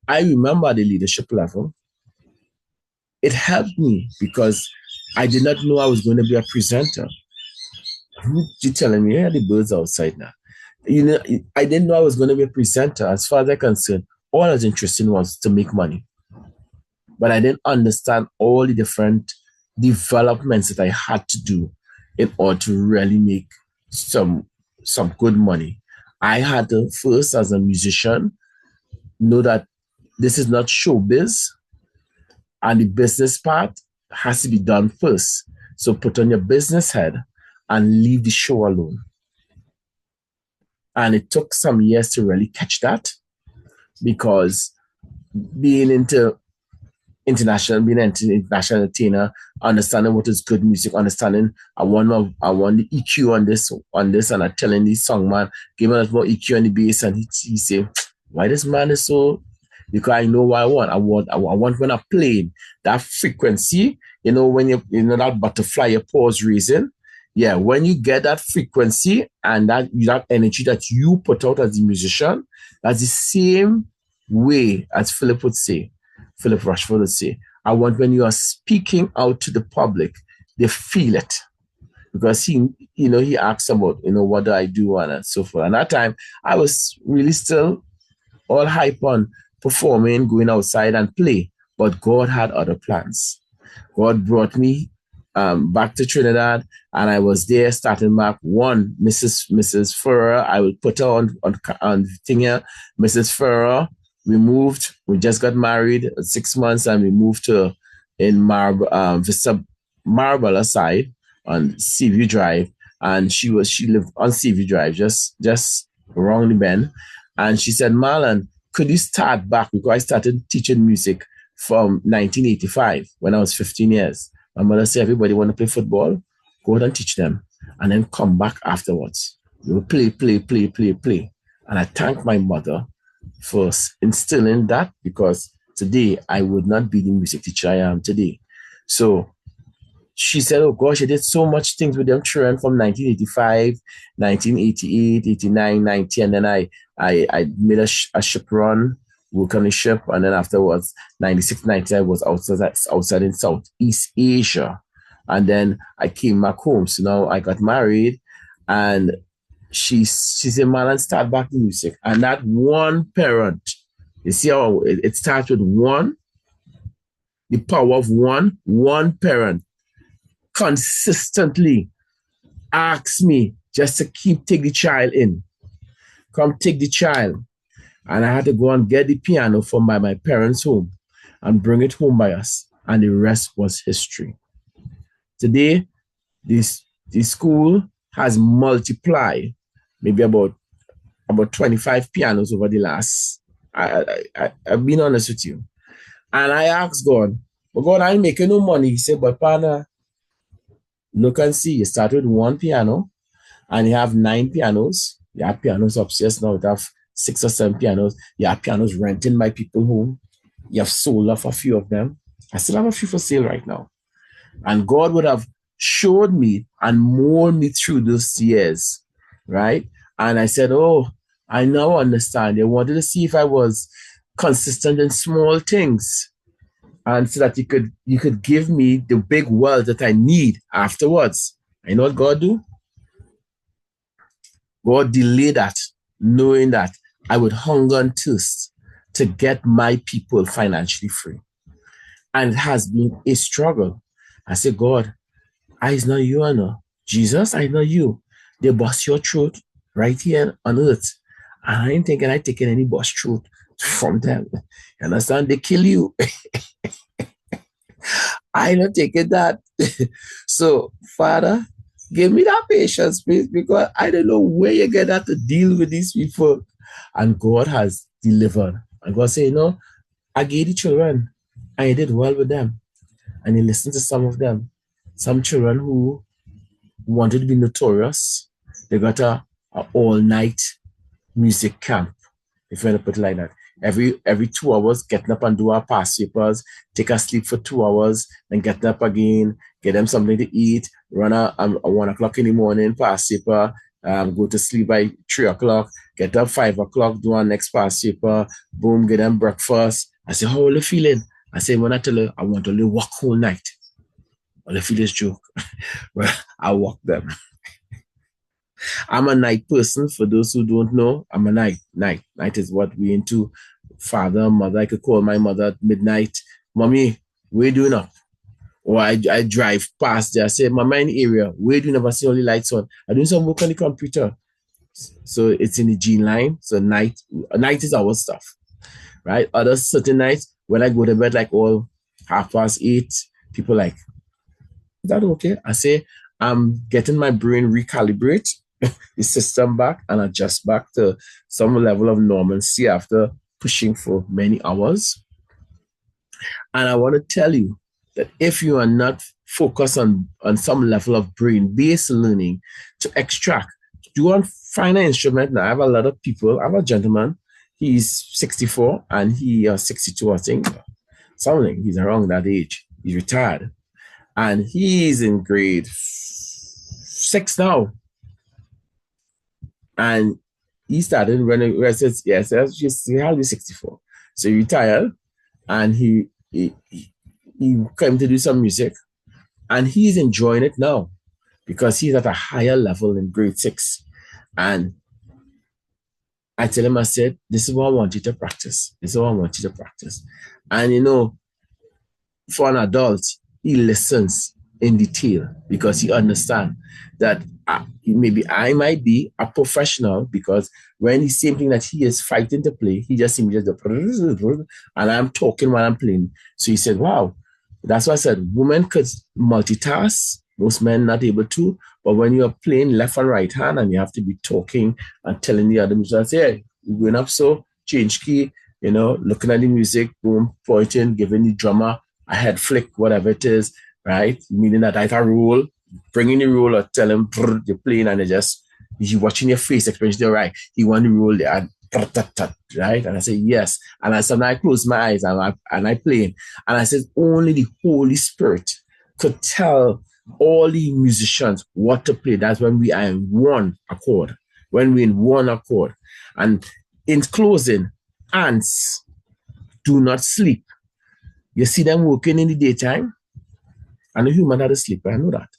I remember the leadership level. It helped me because I did not know I was going to be a presenter. You're telling me, yeah, the birds outside now. You know, I didn't know I was going to be a presenter. As far as I'm concerned, all I was interested in was to make money. But I didn't understand all the different developments that I had to do in order to really make some good money. I had to first, as a musician, know that this is not showbiz, and the business part has to be done first. So put on your business head and leave the show alone. And it took some years to really catch that, because being into international entertainer, understanding what is good music, understanding I want the EQ on this, and I'm telling the song man, giving us more EQ on the bass, and he say, why this man is so, because I know what I want. I want when I play that frequency, when you know that butterfly, your paws raising. Yeah, when you get that frequency and that energy that you put out as a musician, that's the same way as Philip Rushford would say, I want when you are speaking out to the public, they feel it. Because he asks about, what do I do and so forth. And that time, I was really still all hype on performing, going outside and play. But God had other plans. God brought me back to Trinidad, and I was there starting back one, Mrs. Ferrer. I will put her on thing here, Mrs. Ferrer. We just got married 6 months, and we moved to Vista Marble side on Seaview Drive. And she lived on Seaview Drive, just around the bend. And she said, Marlon, could you start back? Because I started teaching music from 1985 when I was 15 years. My mother said, everybody want to play football? Go out and teach them, and then come back afterwards. We will play. And I thank my mother for instilling that, because today I would not be the music teacher I am today. So she said, oh gosh, I did so much things with them children from 1985, 1988, 89, 90. And then I made a ship run, work on the ship. And then afterwards, 96, 90, I was outside in Southeast Asia. And then I came back home. So now I got married, and she said, Marlon, start back the music. And that one parent, you see how it starts with one, the power of one parent consistently asks me just to take the child in. Come take the child. And I had to go and get the piano from my parents' home and bring it home by us. And the rest was history. Today, the school has multiplied maybe about 25 pianos over the last, I've been honest with you. And I asked God, but God, I ain't making no money. He said, but partner, look and see, you start with one piano and you have 9 pianos. You have pianos upstairs now. You have 6 or 7 pianos. You have pianos renting my people home. You have sold off a few of them. I still have a few for sale right now. And God would have showed me and molded me through those years, right? And I said, oh, I now understand. They wanted to see if I was consistent in small things, and so that you could give me the big wealth that I need afterwards. You know what God do? God delayed that, knowing that I would hunger and thirst to get my people financially free. And it has been a struggle. I said, God, it's not you, I know. Jesus, I know you. They bust your throat right here on earth. And I ain't thinking I taking any bust throat from them. You understand? They kill you. I not taking that. So, Father, give me that patience, please, because I don't know where you get that to deal with these people. And God has delivered. And God said, I gave the children. And you did well with them. And you listened to some of them. Some children who wanted to be notorious, they got a all-night music camp, if you want to put it like that. Every 2 hours, getting up and do our past papers, take a sleep for 2 hours, then get up again, get them something to eat, run a 1 o'clock in the morning, past paper, go to sleep by 3 o'clock, get up 5 o'clock, do our next past paper, boom, get them breakfast. I say, how are you feeling? I say, when I tell her, I want to only walk whole night. Well, I feel this joke. Well, I walk them. I'm a night person. For those who don't know, I'm a night. Night is what we into. Father, mother, I could call my mother at midnight. Mommy, where you doing up? Or I drive past there. I say, Mama, in the area, where do you never see all the lights on? I'm doing some work on the computer. So it's in the gene line. So night is our stuff, right? Other certain nights, when I go to bed like all 8:30, people like, is that okay? I say, I'm getting my brain recalibrate the system back and adjust back to some level of normalcy after pushing for many hours. And I want to tell you that if you are not focused on some level of brain-based learning to extract, you want to find an instrument. Now, I have a lot of people. I have a gentleman, he's 64 and he 62, I think. Something, he's around that age. He's retired. And he's in grade 6 now. And he started running. I said, yes, he had to be 64. So he retired and he came to do some music. And he's enjoying it now because he's at a higher level in grade 6. And I tell him, I said, this is what I want you to practice. This is what I want you to practice. And for an adult, he listens in detail because he understands that maybe I might be a professional because when the same thing that he is fighting to play, he just seems just and I'm talking while I'm playing. So he said, wow, that's why I said women could multitask. Most men not able to, but when you're playing left and right hand and you have to be talking and telling the other musicians, hey, you're going up, so change key, looking at the music, boom, pointing, giving the drummer a head flick, whatever it is, right? Meaning that I can roll, bringing the roll or tell him you're playing and you're watching your face expression, they're right. He want to roll there and right? And I say, yes. And sometimes I close my eyes and I play. And I said, only the Holy Spirit could tell all the musicians what to play. That's when we are in one accord. When we're in one accord. And in closing, ants do not sleep. You see them working in the daytime, and the human are asleep. I know that.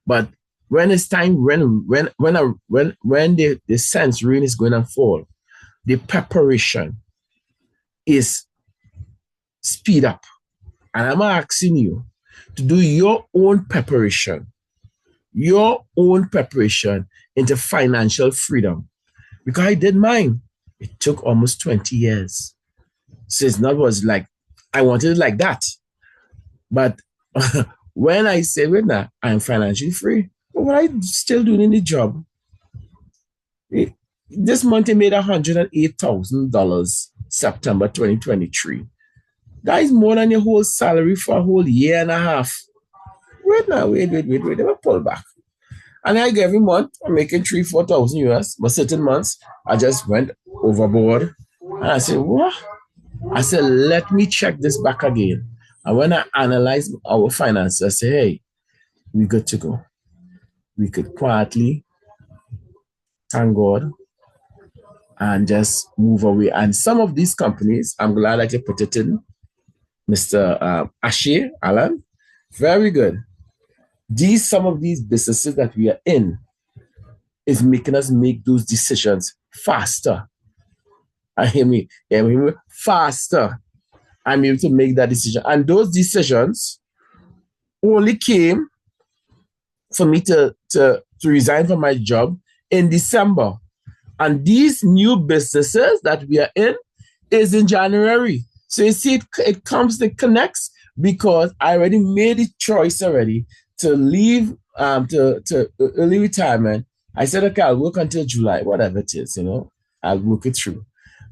But when it's time, when the sense rain is going to fall, the preparation is speed up. And I'm asking you to do your own preparation into financial freedom. Because I did mine. It took almost 20 years. So it's not was like, I wanted it like that. But when I say, wait now, I'm financially free, but what I still doing in the job? This month I made $108,000 September 2023. That is more than your whole salary for a whole year and a half. Wait now, wait. They will pull back. And like every month, I'm making $3,000-4,000 US. But certain months, I just went overboard. And I said, what? I said, let me check this back again. And when I analyze our finances, I say, hey, we good to go. We could quietly thank God and just move away. And some of these companies, I'm glad that you put it in, Mr. Ashe, Alan, very good. Some of these businesses that we are in is making us make those decisions faster. I hear me, faster. I'm able to make that decision. And those decisions only came for me to to resign from my job in December. And these new businesses that we are in is in January. So you see, it connects because I already made the choice already to leave to early retirement. I said, okay, I'll work until July, whatever it is, I'll work it through.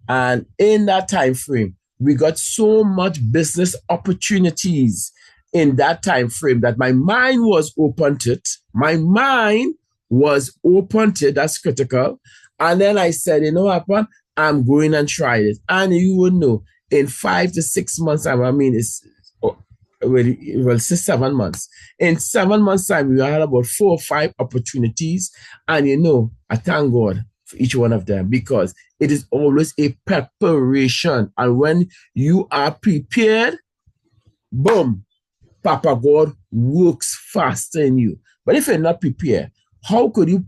And in that time frame, we got so much business opportunities in that time frame that my mind was open to it. My mind was open to it. That's critical. And then I said, you know what, I'm going and try it. And you would know, in 5 to 6 months time, it's 7 months. In 7 months time, we had about 4 or 5 opportunities. And I thank God for each one of them because it is always a preparation. And when you are prepared, boom, Papa God works faster in you. But if you're not prepared, how could you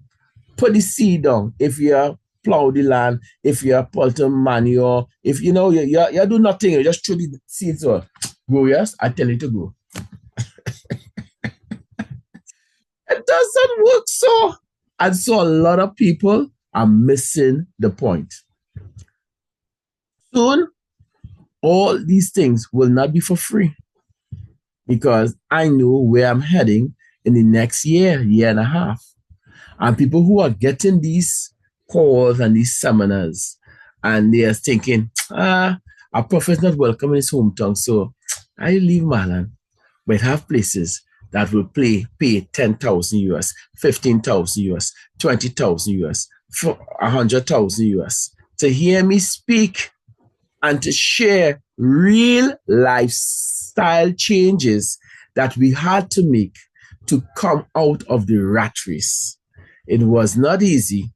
put the seed down if you plow the land, if you put manure, if you do nothing, you just throw the seeds or go, yes, I tell you to go. It doesn't work so. And so a lot of people are missing the point. Soon, all these things will not be for free because I know where I'm heading in the next year and a half. And people who are getting these calls and these seminars, and they are thinking, our prophet is not welcome in his hometown, so I leave Marlon. But have places that will pay 10,000 US, 15,000 US, 20,000 US, 100,000 US to hear me speak and to share real lifestyle changes that we had to make to come out of the rat race. It was not easy,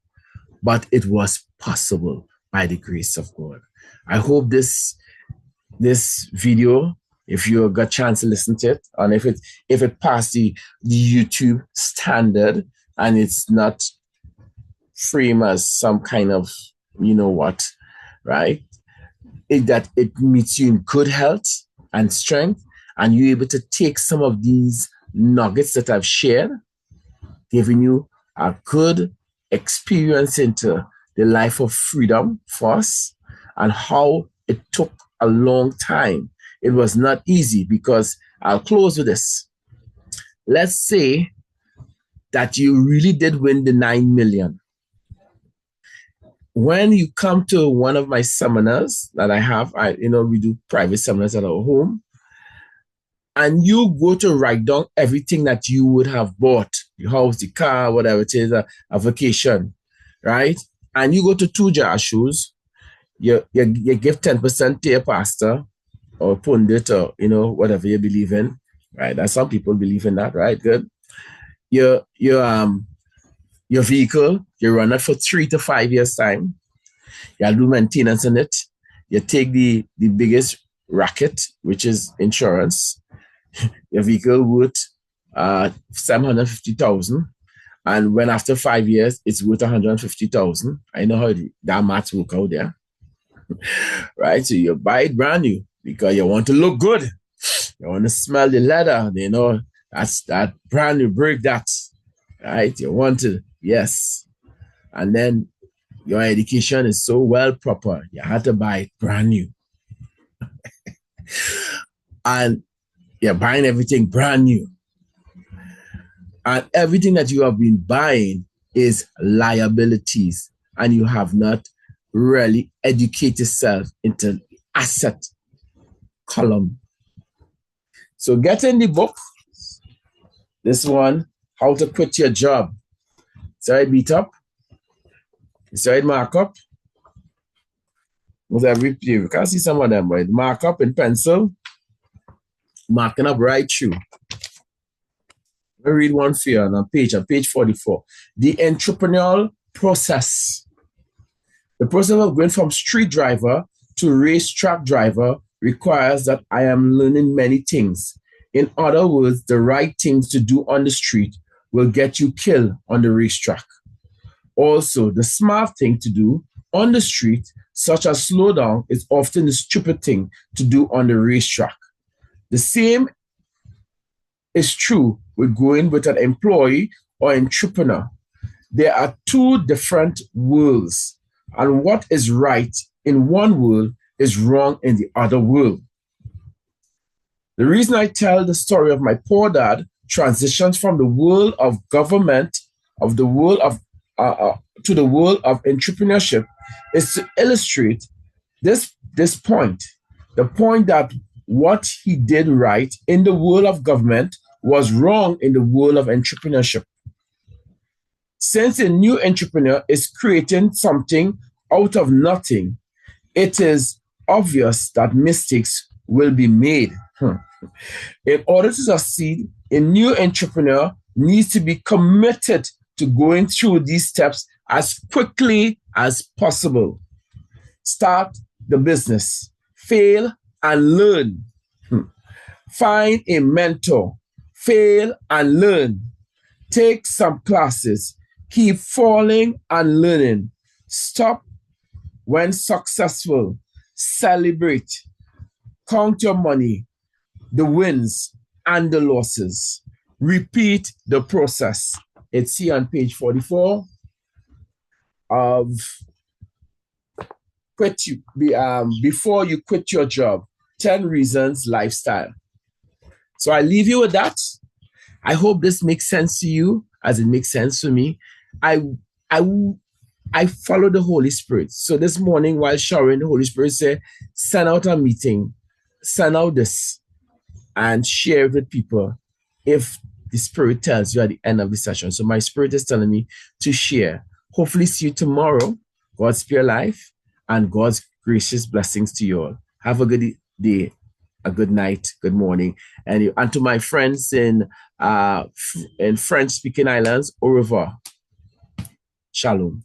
but it was possible by the grace of God. I hope this video, if you got a chance to listen to it, and if it passed the YouTube standard and it's not framed as some kind of, right? That it meets you in good health and strength, and you're able to take some of these nuggets that I've shared, giving you a good experience into the life of freedom for us and how it took a long time. It was not easy because I'll close with this. Let's say that you really did win the 9 million. When you come to one of my seminars that I have, we do private seminars at our home, and you go to write down everything that you would have bought, your house, the car, whatever it is, a vacation, right? And you go to 2 jar shoes, you give 10% to your pastor or pundit or, whatever you believe in, right? And some people believe in that, right? Good. Your vehicle, you run it for 3 to 5 years time. You do maintenance on it. You take the biggest racket, which is insurance. Your vehicle worth 750,000, and when after 5 years it's worth 150,000. I know how that math work out there, right? So you buy it brand new because you want to look good. You want to smell the leather. That's that brand new brake. That, right? You want to, yes. And then your education is so well proper. You had to buy it brand new, and you're buying everything brand new. And everything that you have been buying is liabilities. And you have not really educated yourself into asset column. So get in the book. This one, How to Quit Your Job. It's already beat up. It's already mark up. You can see some of them, but mark up in pencil. Marking up right through. Let me read one for you on page 44. The entrepreneurial process. The process of going from street driver to racetrack driver requires that I am learning many things. In other words, the right things to do on the street will get you killed on the racetrack. Also, the smart thing to do on the street, such as slow down, is often the stupid thing to do on the racetrack. The same is true with going with an employee or entrepreneur. There are two different worlds, and what is right in one world is wrong in the other world. The reason I tell the story of my poor dad transitions from the world of government, of the world of to the world of entrepreneurship, is to illustrate this point, the point that what he did right in the world of government was wrong in the world of entrepreneurship. Since a new entrepreneur is creating something out of nothing, it is obvious that mistakes will be made. In order to succeed, a new entrepreneur needs to be committed to going through these steps as quickly as possible. Start the business, fail and learn. Find a mentor, fail and learn. Take some classes, keep falling and learning. Stop when successful, celebrate, count your money, the wins and the losses. Repeat the process. It's here on page 44 of before you quit your job, 10 reasons lifestyle. So I leave you with that. I hope this makes sense to you as it makes sense to me. I follow the Holy Spirit. So this morning while showering, the Holy Spirit said, send out a meeting, send out this, and share it with people if the Spirit tells you at the end of the session. So my Spirit is telling me to share. Hopefully see you tomorrow. God's pure life and God's gracious blessings to you all. Have a good day, a good night, good morning. And to my friends in French-speaking islands, au revoir. Shalom.